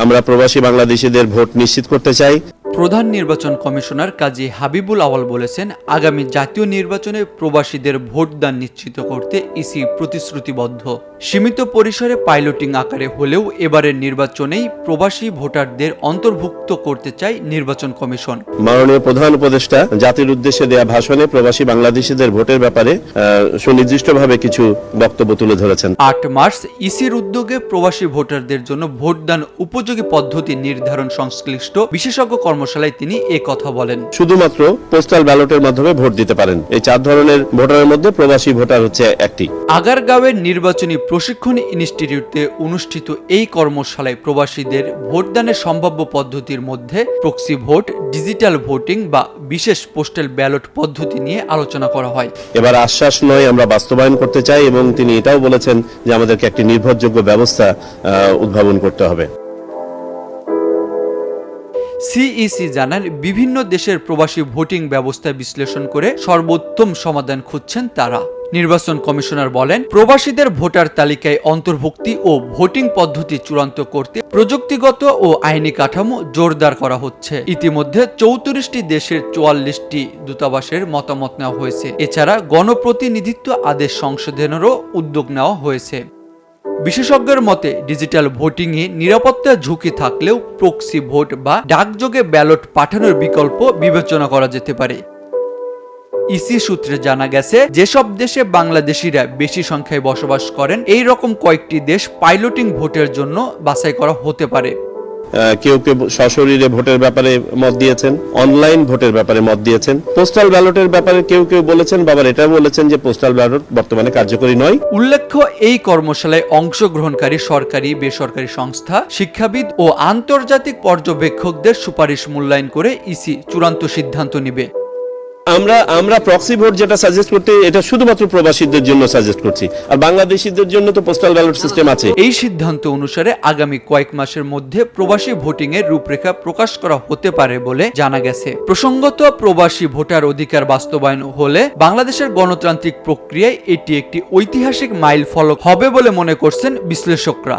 আমরা প্রবাসী বাংলাদেশিদের ভোট নিশ্চিত করতে চাই। প্রধান নির্বাচন কমিশনার কাজী হাবিবুল আওয়াল বলেছেন, আগামী জাতীয় নির্বাচনে প্রবাসীদের ভোটদান নিশ্চিত করতে ইসি প্রতিশ্রুতিবদ্ধ। সীমিত পরিসরে পাইলটিং আকারে হলেও এবারের নির্বাচনেই প্রবাসী ভোটারদের অন্তর্ভুক্ত করতে চায় নির্বাচন কমিশন। মাননীয় প্রধান উপদেষ্টা জাতির উদ্দেশ্যে দেয়া ভাষণে প্রবাসী বাংলাদেশিদের ভোটের ব্যাপারে সুনির্দিষ্টভাবে কিছু বক্তব্য তুলে ধরেছেন। ৮ মার্চ ইসির উদ্যোগে প্রবাসী ভোটারদের জন্য ভোটদান উপযোগী পদ্ধতি নির্ধারণ সংশ্লিষ্ট বিশেষজ্ঞ কর্মশালায় তিনি কথা বলেন। শুধুমাত্র পোস্টাল ব্যালটের মাধ্যমে ভোট দিতে পারেন। এই 4 ধরনের ভোটারের মধ্যে প্রবাসী ভোটার হচ্ছে একটি। আগারগাঁওয়ের নির্বাচনী প্রশিক্ষণ ইনস্টিটিউটে অনুষ্ঠিত এই কর্মশালায় প্রবাসীদের ভোটদানের সম্ভাব্য পদ্ধতির মধ্যে প্রক্সি ভোট, ডিজিটাল ভোটিং বা বিশেষ পোস্টাল ব্যালট পদ্ধতি নিয়ে আলোচনা করা হয়। এবার আশ্বাস নয়, আমরা বাস্তবায়ন করতে চাই এবং তিনি এটাও বলেছেন যে আমাদেরকে একটি নির্ভরযোগ্য ব্যবস্থা উদ্ভাবন করতে হবে। সিইসি জানান, বিভিন্ন দেশের প্রবাসী ভোটিং ব্যবস্থা বিশ্লেষণ করে সর্বোত্তম সমাধান খুঁজছেন তারা। নির্বাচন কমিশনার বলেন, প্রবাসীদের ভোটার তালিকায় অন্তর্ভুক্তি ও ভোটিং পদ্ধতি চূড়ান্ত করতে প্রযুক্তিগত ও আইনি কাঠামো জোরদার করা হচ্ছে। ইতিমধ্যে 34টি দেশের 44টি দূতাবাসের মতামত নেওয়া হয়েছে। এছাড়া গণপ্রতিনিধিত্ব আদেশ সংশোধনেরও উদ্যোগ নেওয়া হয়েছে। বিশেষজ্ঞের মতে, ডিজিটাল ভোটিংয়ে নিরাপত্তার ঝুঁকি থাকলেও প্রক্সি ভোট বা ডাকযোগে ব্যালট পাঠানোর বিকল্প বিবেচনা করা যেতে পারে। ইসি সূত্রে জানা গেছে, যেসব দেশে বাংলাদেশিরা বেশি সংখ্যায় বসবাস করেন, এই রকম কয়েকটি দেশ পাইলটিং ভোটের জন্য বাছাই করা হতে পারে। কেউ কেউ সশরীরে ভোটের ব্যাপারে মত দিয়েছেন, অনলাইন ভোটের ব্যাপারে মত দিয়েছেন, পোস্টাল ব্যালটের ব্যাপারে কেউ কেউ বলেছেন, বাবার এটা বলেছেন যে পোস্টাল ব্যালট বর্তমানে কার্যকরী নয়। উল্লেখ্য, এই কর্মশালায় অংশগ্রহণকারী সরকারি, বেসরকারি সংস্থা, শিক্ষাবিদ ও আন্তর্জাতিক পর্যবেক্ষকদের সুপারিশ মূল্যায়ন করে ইসি চূড়ান্ত সিদ্ধান্ত নেবে। আমরা প্রক্সি ভোট যেটা সাজেস্ট করতে, এটা শুধুমাত্র প্রবাসীদের জন্য সাজেস্ট করছি, আর বাংলাদেশিদের জন্য তো পোস্টাল ব্যালট সিস্টেম আছে। এই সিদ্ধান্ত অনুসারে আগামী কয়েক মাসের মধ্যে প্রবাসী ভোটিং এর রূপরেখা প্রকাশ করা হতে পারে বলে জানা গেছে। প্রসঙ্গত, প্রবাসী ভোটার অধিকার বাস্তবায়ন হলে বাংলাদেশের গণতান্ত্রিক প্রক্রিয়ায় এটি একটি ঐতিহাসিক মাইলফলক হবে বলে মনে করছেন বিশ্লেষকরা।